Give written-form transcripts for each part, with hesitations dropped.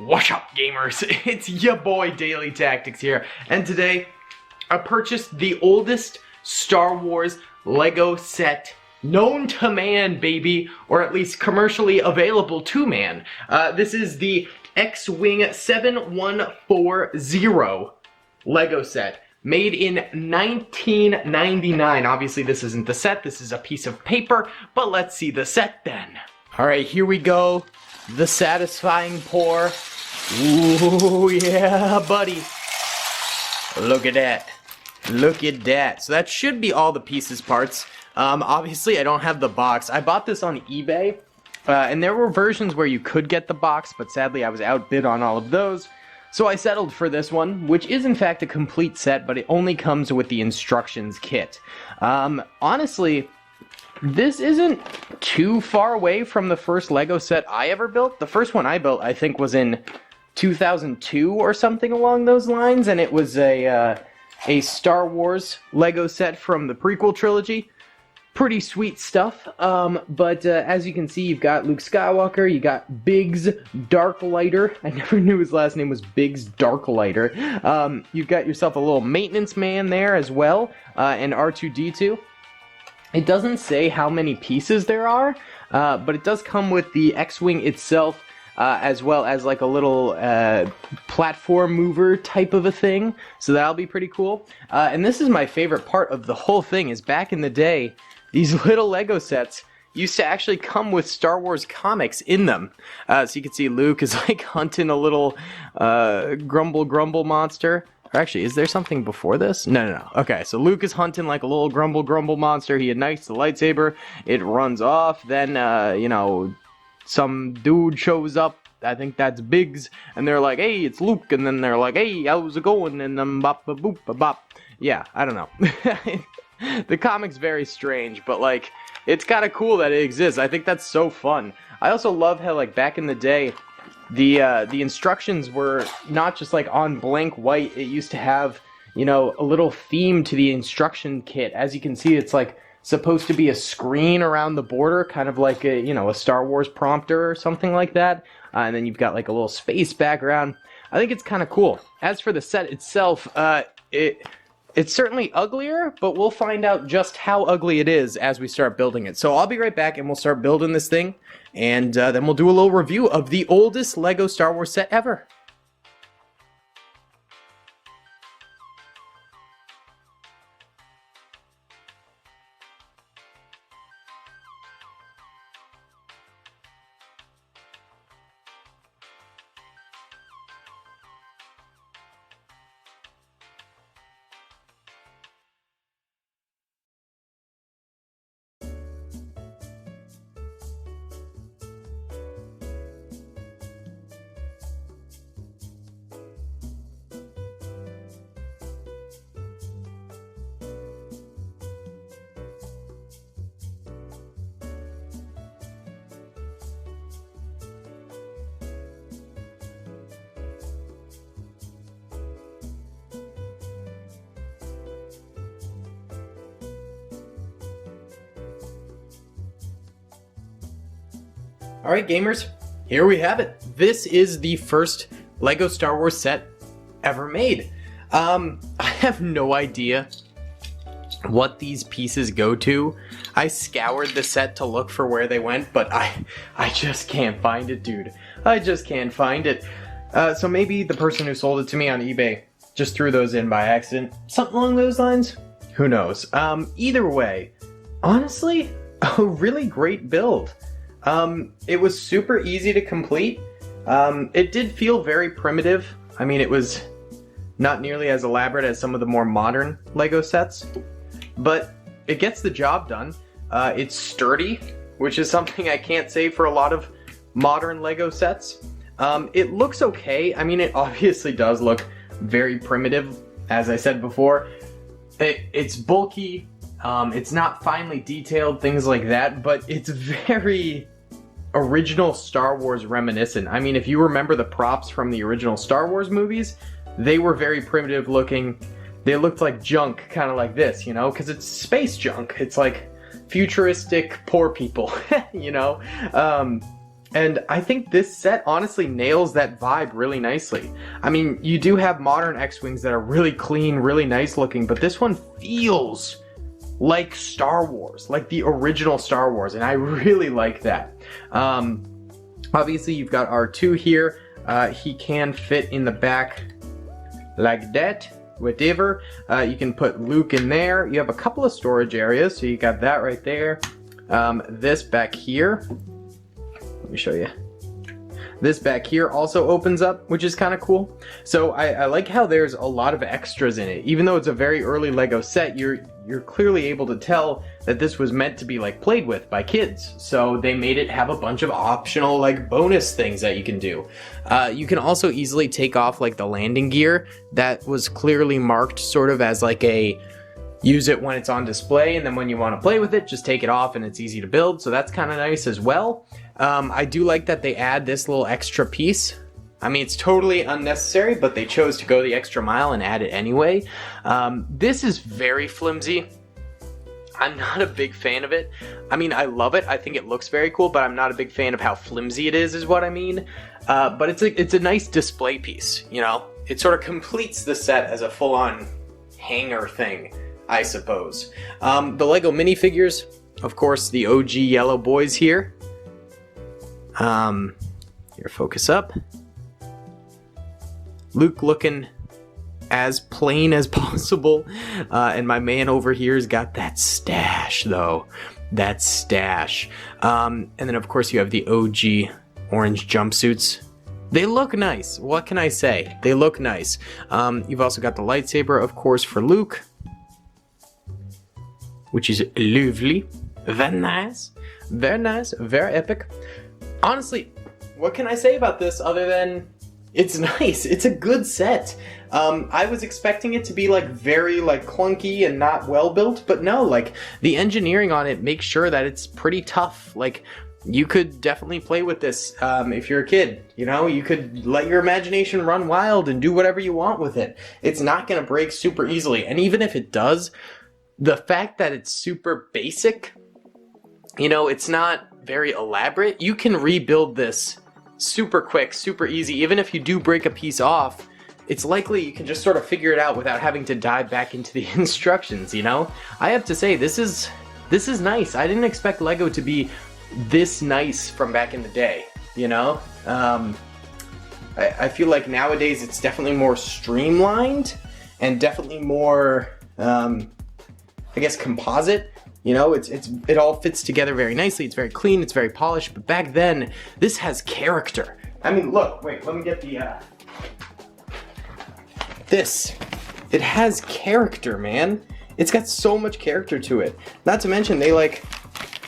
What's up, gamers? It's your boy Daily Tactics here, and today I purchased the oldest Star Wars Lego set known to man, baby, or at least commercially available to man. This is the X-Wing 7140 Lego set, made in 1999. Obviously, this isn't the set, this is a piece of paper, but let's see the set then. Alright, here we go. The satisfying pour. Ooh, yeah, buddy. Look at that. Look at that. So that should be all the pieces parts. Obviously, I don't have the box. I bought this on eBay, and there were versions where you could get the box, but sadly I was outbid on all of those. So I settled for this one, which is in fact a complete set, but it only comes with the instructions kit. Honestly, this isn't too far away from the first Lego set I ever built. The first one I built, I think, was in 2002 or something along those lines, and it was a Star Wars Lego set from the prequel trilogy. Pretty sweet stuff, but as you can see, you've got Luke Skywalker, you got Biggs Darklighter. I never knew his last name was Biggs Darklighter. You've got yourself a little maintenance man there as well, and R2-D2. It doesn't say how many pieces there are, but it does come with the X-Wing itself, as well as like a little platform mover type of a thing, so that'll be pretty cool. And this is my favorite part of the whole thing, is back in the day, these little Lego sets used to actually come with Star Wars comics in them. So you can see Luke is like hunting a little grumble monster. Or actually, is there something before this? No. Okay, so Luke is hunting like a little grumble monster. He ignites the lightsaber. It runs off. Then, you know, some dude shows up. I think that's Biggs. And they're like, hey, it's Luke. And then they're like, hey, how's it going? And then bop, ba, boop, ba, bop. Yeah, I don't know. The comic's very strange, but, like, it's kind of cool that it exists. I think that's so fun. I also love how, like, back in the day, the instructions were not just like on blank white. It used to have, you know, a little theme to the instruction kit. As you can see, it's like supposed to be a screen around the border, kind of like a, you know, a Star Wars prompter or something like that. And then you've got like a little space background. I think it's kind of cool. As for the set itself, it's certainly uglier, but we'll find out just how ugly it is as we start building it. So I'll be right back and we'll start building this thing, and then we'll do a little review of the oldest Lego Star Wars set ever. Alright, gamers, here we have it. This is the first Lego Star Wars set ever made. I have no idea what these pieces go to. I scoured the set to look for where they went, but I just can't find it, dude. I just can't find it. So maybe the person who sold it to me on eBay just threw those in by accident. Something along those lines? Who knows? Either way, honestly, a really great build. It was super easy to complete. It did feel very primitive. I mean, it was not nearly as elaborate as some of the more modern Lego sets, but it gets the job done. It's sturdy, which is something I can't say for a lot of modern Lego sets. It looks okay. I mean, it obviously does look very primitive, as I said before. It's bulky. It's not finely detailed, things like that, but it's very original Star Wars reminiscent. I mean, if you remember the props from the original Star Wars movies, they were very primitive looking. They looked like junk, kind of like this, you know, because it's space junk. It's like futuristic poor people, you know? And I think this set honestly nails that vibe really nicely. I mean, you do have modern X-Wings that are really clean, really nice looking, but this one feels like Star Wars, like the original Star Wars, and I really like that. Obviously, you've got R2 here. He can fit in the back like that, whatever. You can put Luke in there. You have a couple of storage areas, so you got that right there. This back here. Let me show you. This back here also opens up, which is kind of cool. So I like how there's a lot of extras in it. Even though it's a very early Lego set, you're clearly able to tell that this was meant to be like played with by kids. So they made it have a bunch of optional like bonus things that you can do. You can also easily take off like the landing gear that was clearly marked sort of as like a use it when it's on display, and then when you want to play with it, just take it off and it's easy to build. So that's kind of nice as well. I do like that they add this little extra piece. I mean, it's totally unnecessary, but they chose to go the extra mile and add it anyway. This is very flimsy. I'm not a big fan of it. I mean, I love it. I think it looks very cool, but I'm not a big fan of how flimsy it is what I mean. But it's a nice display piece, you know? It sort of completes the set as a full-on hanger thing, I suppose. The Lego minifigures, of course, the OG yellow boys here. Here, focus up. Luke looking as plain as possible. And my man over here's got that stash, though. That stash. And then, of course, you have the OG orange jumpsuits. They look nice. What can I say? They look nice. You've also got the lightsaber, of course, for Luke, which is lovely. Very nice. Very nice. Very epic. Honestly, what can I say about this other than it's nice? It's a good set. I was expecting it to be like very like clunky and not well built, but no, like the engineering on it makes sure that it's pretty tough. Like you could definitely play with this if you're a kid, you know, you could let your imagination run wild and do whatever you want with it. It's not going to break super easily. And even if it does, the fact that it's super basic, you know, it's not very elaborate. You can rebuild this super quick, super easy. Even if you do break a piece off, it's likely you can just sort of figure it out without having to dive back into the instructions, you know? I have to say, this is nice. I didn't expect Lego to be this nice from back in the day, you know? I feel like nowadays it's definitely more streamlined and definitely more, I guess, composite. You know, it all fits together very nicely. It's very clean. It's very polished. But back then, this has character. I mean, look. Wait. Let me get the. This. It has character, man. It's got so much character to it. Not to mention, they like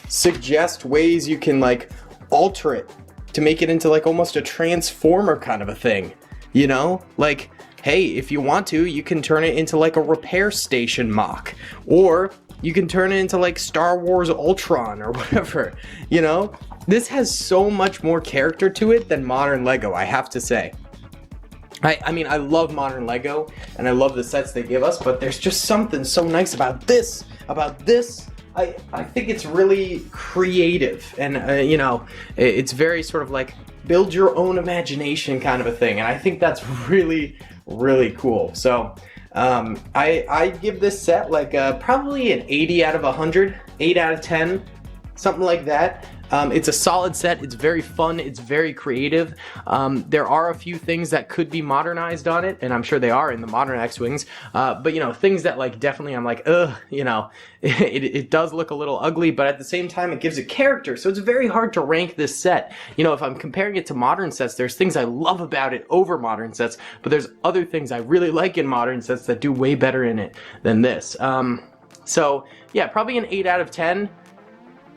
suggest ways you can like alter it to make it into like almost a transformer kind of a thing. You know, like, hey, if you want to, you can turn it into like a repair station mock, or you can turn it into like Star Wars Ultron or whatever, you know? This has so much more character to it than modern Lego, I have to say. I mean, I love modern Lego, and I love the sets they give us, but there's just something so nice about this. I think it's really creative, and, you know, it's very sort of like build your own imagination kind of a thing, and I think that's really, really cool. So, I give this set like probably an 80 out of 100, 8 out of 10, something like that. It's a solid set. It's very fun. It's very creative. There are a few things that could be modernized on it, and I'm sure they are in the modern X-Wings. But, you know, things that, like, definitely I'm like, ugh, you know, it does look a little ugly, but at the same time, it gives it character. So it's very hard to rank this set. You know, if I'm comparing it to modern sets, there's things I love about it over modern sets, but there's other things I really like in modern sets that do way better in it than this. So, yeah, probably an 8 out of 10.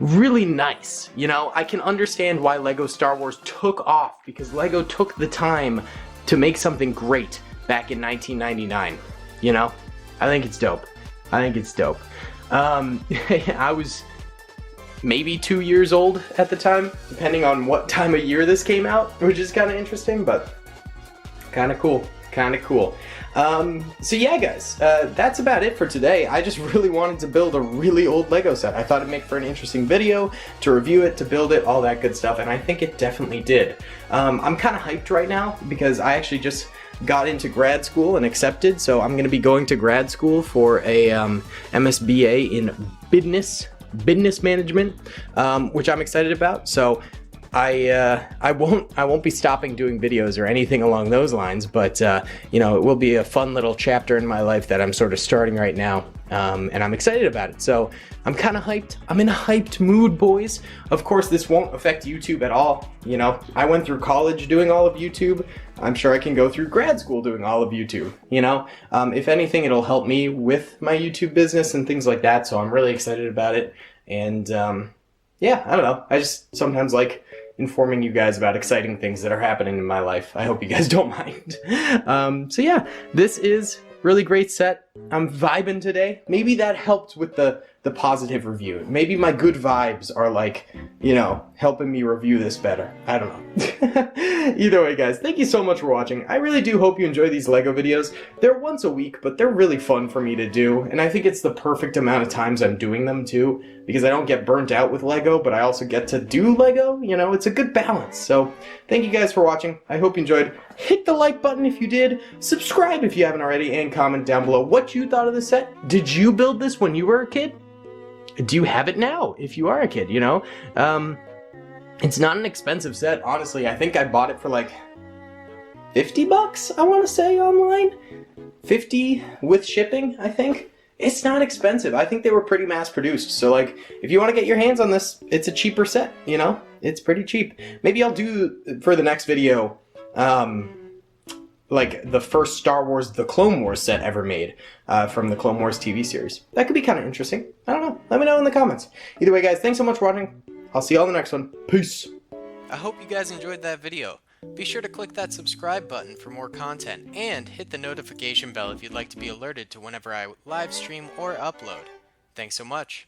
Really nice. You know, I can understand why Lego Star Wars took off, because Lego took the time to make something great back in 1999. You know, I think it's dope. I was maybe 2 years old at the time, depending on what time of year this came out, which is kind of interesting, but kind of cool. kind of cool. So yeah, guys, that's about it for today. I just really wanted to build a really old Lego set. I thought it'd make for an interesting video, to review it, to build it, all that good stuff, and I think it definitely did. I'm kind of hyped right now because I actually just got into grad school and accepted, so I'm going to be going to grad school for a MSBA in business management, which I'm excited about. So I won't be stopping doing videos or anything along those lines, but you know, it will be a fun little chapter in my life that I'm sort of starting right now, and I'm excited about it. So I'm kind of hyped. I'm in a hyped mood, boys. Of course, this won't affect YouTube at all. You know, I went through college doing all of YouTube. I'm sure I can go through grad school doing all of YouTube, you know? If anything, it'll help me with my YouTube business and things like that, so I'm really excited about it. And yeah, I don't know. I just sometimes like informing you guys about exciting things that are happening in my life. I hope you guys don't mind. So yeah, this is really great set. I'm vibing today. Maybe that helped with the positive review. Maybe my good vibes are like, you know, helping me review this better. I don't know. Either way, guys, thank you so much for watching. I really do hope you enjoy these Lego videos. They're once a week, but they're really fun for me to do, and I think it's the perfect amount of times I'm doing them too, because I don't get burnt out with Lego, but I also get to do Lego. You know, it's a good balance. So thank you guys for watching. I hope you enjoyed. Hit the like button if you did, subscribe if you haven't already, and comment down below what you thought of the set. Did you build this when you were a kid? Do you have it now if you are a kid, you know? It's not an expensive set, honestly. I think I bought it for like 50 bucks, I want to say, online. 50 with shipping, I think. It's not expensive. I think they were pretty mass produced. So like, if you want to get your hands on this, it's a cheaper set, you know? It's pretty cheap. Maybe I'll do, for the next video, like the first Star Wars The Clone Wars set ever made, from the Clone Wars TV series. That could be kind of interesting. I don't know. Let me know in the comments. Either way, guys, thanks so much for watching. I'll see you all in the next one. Peace. I hope you guys enjoyed that video. Be sure to click that subscribe button for more content, and hit the notification bell if you'd like to be alerted to whenever I live stream or upload. Thanks so much.